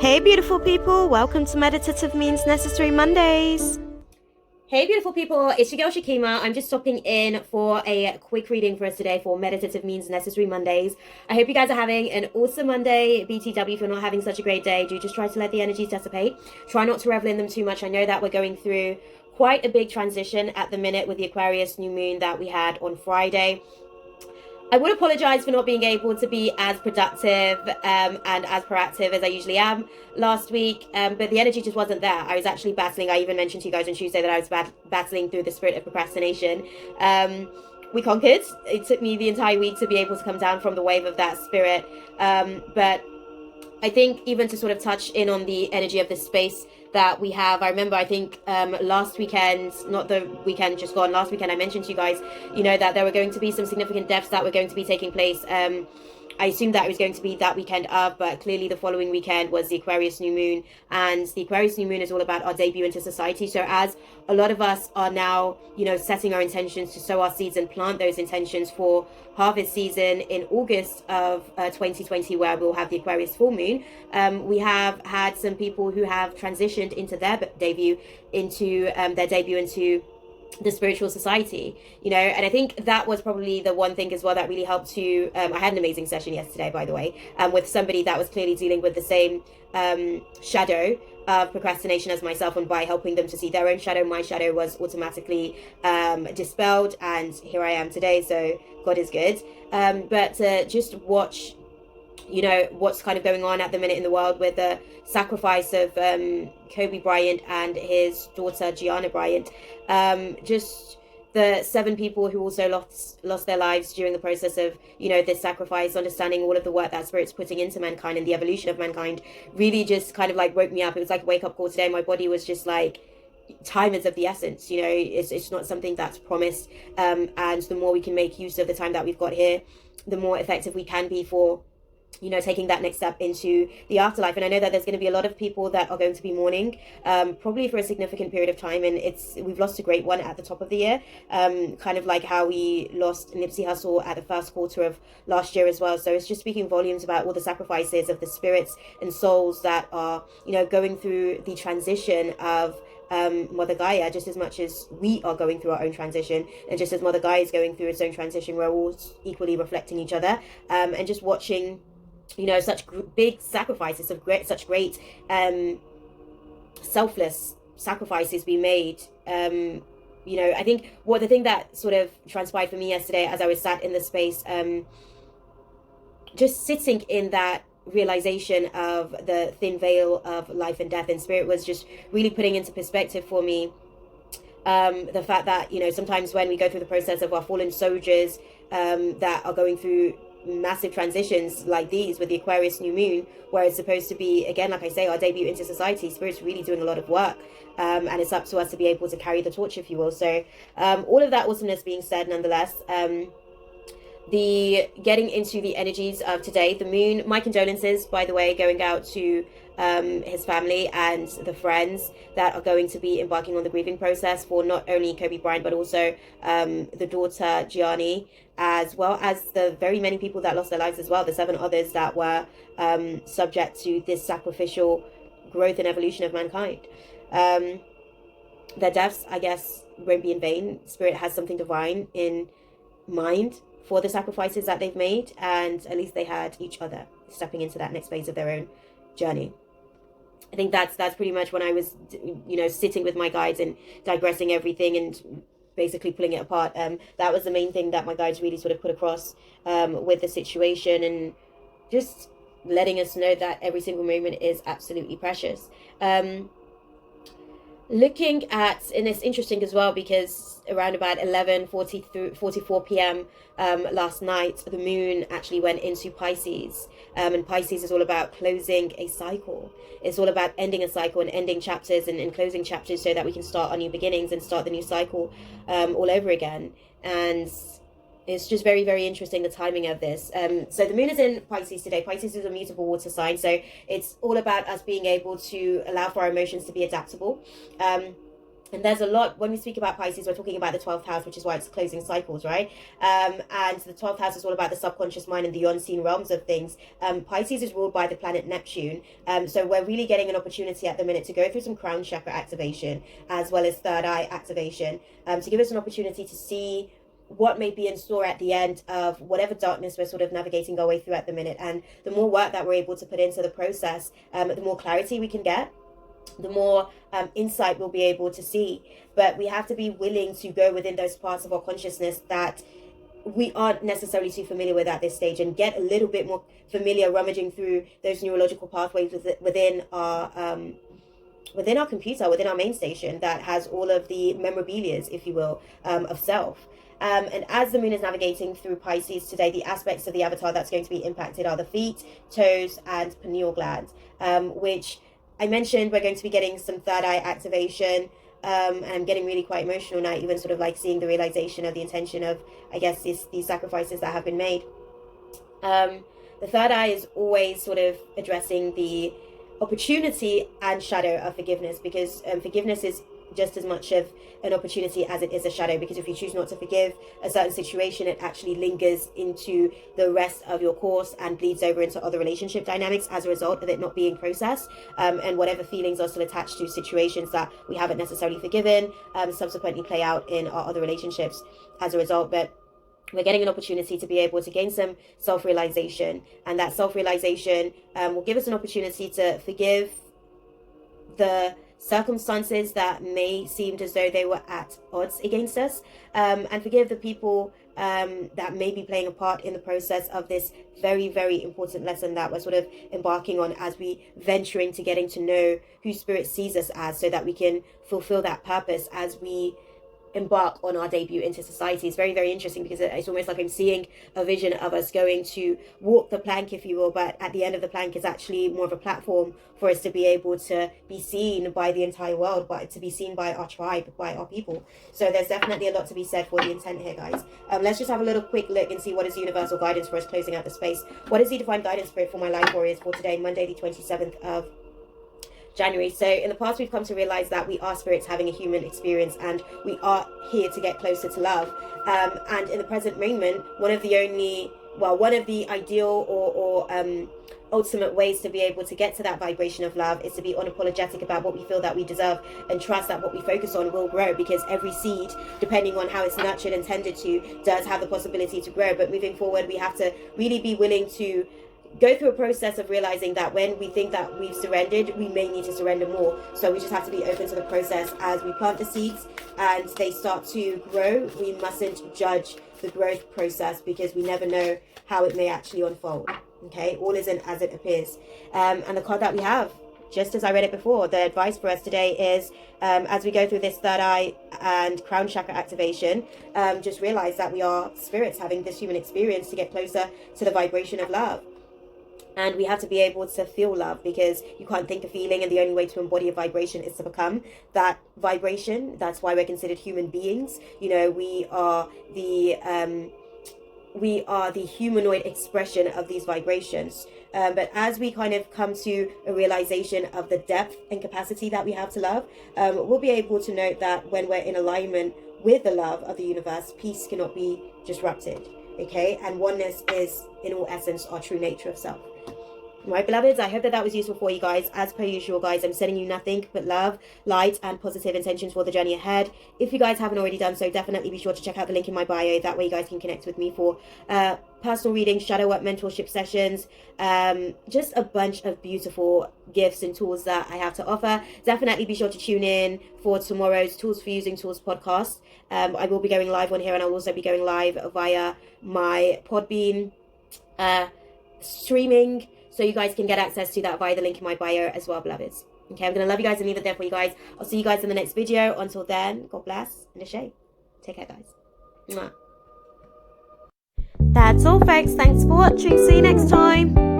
Hey beautiful people, welcome to Meditative Means Necessary Mondays. Hey beautiful people, it's your girl Shakima. I'm just stopping in for a quick reading for us today for Meditative Means Necessary Mondays. I hope you guys are having an awesome Monday. BTW, if you're not having such a great day, do just try to let the energies dissipate. Try not to revel in them too much. I know that we're going through quite a big transition at the minute with the Aquarius new moon that we had on Friday. I would apologize for not being able to be as productive and as proactive as I usually am last week, but the energy just wasn't there. I was actually battling. I even mentioned to you guys on Tuesday that I was battling through the spirit of procrastination. We conquered. It took me the entire week to be able to come down from the wave of that spirit, but I think even to sort of touch in on the energy of this space that we have. I remember, I think last weekend, not the weekend just gone, last weekend I mentioned to you guys, that there were going to be some significant deaths that were going to be taking place. I assumed that it was going to be that weekend of, but clearly the following weekend was the Aquarius new moon, and the Aquarius new moon is all about our debut into society. So as a lot of us are now, setting our intentions to sow our seeds and plant those intentions for harvest season in August of 2020, where we'll have the Aquarius full moon, we have had some people who have transitioned into their debut into the spiritual society, and I think that was probably the one thing as well that really helped to I had an amazing session yesterday, by the way, with somebody that was clearly dealing with the same shadow of procrastination as myself, and by helping them to see their own shadow, my shadow was automatically dispelled, and here I am today. So God is good. But just watch what's kind of going on at the minute in the world with the sacrifice of Kobe Bryant and his daughter Gianna Bryant. Just the 7 people who also lost their lives during the process of this sacrifice, understanding all of the work that spirit's putting into mankind and the evolution of mankind, really just kind of like woke me up. It was like a wake-up call today. My body was just like, time is of the essence. It's not something that's promised, and the more we can make use of the time that we've got here, the more effective we can be for taking that next step into the afterlife. And I know that there's going to be a lot of people that are going to be mourning, probably for a significant period of time. And we've lost a great one at the top of the year, kind of like how we lost Nipsey Hussle at the first quarter of last year as well. So it's just speaking volumes about all the sacrifices of the spirits and souls that are, going through the transition of Mother Gaia, just as much as we are going through our own transition, and just as Mother Gaia is going through its own transition. We're all equally reflecting each other, and just watching such big sacrifices of such great selfless sacrifices be made. I think the thing that sort of transpired for me yesterday as I was sat in the space, just sitting in that realization of the thin veil of life and death and spirit, was just really putting into perspective for me the fact that sometimes when we go through the process of our fallen soldiers that are going through massive transitions like these with the Aquarius new moon, where it's supposed to be, again, like I say, our debut into society, spirit's really doing a lot of work, and it's up to us to be able to carry the torch, if you will. So all of that awesomeness being said, nonetheless, the getting into the energies of today, the moon, my condolences, by the way, going out to his family and the friends that are going to be embarking on the grieving process for not only Kobe Bryant, but also the daughter Gianni, as well as the very many people that lost their lives as well, the 7 others that were subject to this sacrificial growth and evolution of mankind. Their deaths, I guess, won't be in vain. Spirit has something divine in mind for the sacrifices that they've made, and at least they had each other stepping into that next phase of their own journey. I think that's pretty much when I was sitting with my guides and digressing everything and basically pulling it apart. That was the main thing that my guides really sort of put across with the situation, and just letting us know that every single moment is absolutely precious. Looking at, and it's interesting as well because around about 11:44 p.m. Last night, the moon actually went into Pisces, and Pisces is all about closing a cycle. It's all about ending a cycle and ending chapters and closing chapters so that we can start our new beginnings and start the new cycle all over again. And it's just very, very interesting, the timing of this. So the moon is in Pisces today. Pisces is a mutable water sign, so it's all about us being able to allow for our emotions to be adaptable. And there's a lot, when we speak about Pisces, we're talking about the 12th house, which is why it's closing cycles, right? And the 12th house is all about the subconscious mind and the unseen realms of things. Pisces is ruled by the planet Neptune. So we're really getting an opportunity at the minute to go through some crown chakra activation, as well as third eye activation, to give us an opportunity to see what may be in store at the end of whatever darkness we're sort of navigating our way through at the minute. And the more work that we're able to put into the process, the more clarity we can get, the more insight we'll be able to see. But we have to be willing to go within those parts of our consciousness that we aren't necessarily too familiar with at this stage, and get a little bit more familiar rummaging through those neurological pathways within our computer, within our main station that has all of the memorabilia, if you will, of self. And as the moon is navigating through Pisces today, the aspects of the avatar that's going to be impacted are the feet, toes, and pineal gland, which I mentioned we're going to be getting some third eye activation, and I'm getting really quite emotional now, even sort of like seeing the realization of the intention of, I guess, these sacrifices that have been made. The third eye is always sort of addressing the opportunity and shadow of forgiveness, because forgiveness is just as much of an opportunity as it is a shadow, because if you choose not to forgive a certain situation, it actually lingers into the rest of your course and bleeds over into other relationship dynamics as a result of it not being processed, and whatever feelings are still attached to situations that we haven't necessarily forgiven subsequently play out in our other relationships as a result. But we're getting an opportunity to be able to gain some self-realization, and that self-realization will give us an opportunity to forgive the circumstances that may seem as though they were at odds against us, and forgive the people that may be playing a part in the process of this very, very important lesson that we're sort of embarking on as we venturing to getting to know who Spirit sees us as, so that we can fulfill that purpose as we embark on our debut into society. Is very, very interesting, because it's almost like I'm seeing a vision of us going to walk the plank, if you will, but at the end of the plank is actually more of a platform for us to be able to be seen by the entire world, but to be seen by our tribe, by our people. So there's definitely a lot to be said for the intent here, guys. Let's just have a little quick look and see what is the universal guidance for us closing out the space. What is the divine guidance, Spirit, for my life warriors for today, Monday the 27th of January? So in the past, we've come to realize that we are spirits having a human experience, and we are here to get closer to love. And in the present moment, one of the ideal or ultimate ways to be able to get to that vibration of love is to be unapologetic about what we feel that we deserve, and trust that what we focus on will grow, because every seed, depending on how it's nurtured and tended to, does have the possibility to grow. But moving forward, we have to really be willing to go through a process of realizing that when we think that we've surrendered, we may need to surrender more. So we just have to be open to the process as we plant the seeds and they start to grow. We mustn't judge the growth process, because we never know how it may actually unfold. Okay, all isn't as it appears. And the card that we have, just as I read it before, the advice for us today is, as we go through this third eye and crown chakra activation, just realize that we are spirits having this human experience to get closer to the vibration of love. And we have to be able to feel love, because you can't think a feeling, and the only way to embody a vibration is to become that vibration. That's why we're considered human beings. You know, we are the humanoid expression of these vibrations. But as we kind of come to a realization of the depth and capacity that we have to love, we'll be able to note that when we're in alignment with the love of the universe, peace cannot be disrupted. Okay, and oneness is in all essence our true nature of self. Right, beloveds, I hope that was useful for you guys. As per usual, guys, I'm sending you nothing but love, light, and positive intentions for the journey ahead. If you guys haven't already done so, definitely be sure to check out the link in my bio. That way you guys can connect with me for personal readings, shadow work, mentorship sessions, just a bunch of beautiful gifts and tools that I have to offer. Definitely be sure to tune in for tomorrow's Tools for Using Tools podcast. I will be going live on here, and I'll also be going live via my Podbean streaming, so you guys can get access to that via the link in my bio as well, beloveds. Okay, I'm going to love you guys and leave it there for you guys. I'll see you guys in the next video. Until then, God bless and a shame. Take care, guys. Mwah. That's all, folks. Thanks for watching. See you next time.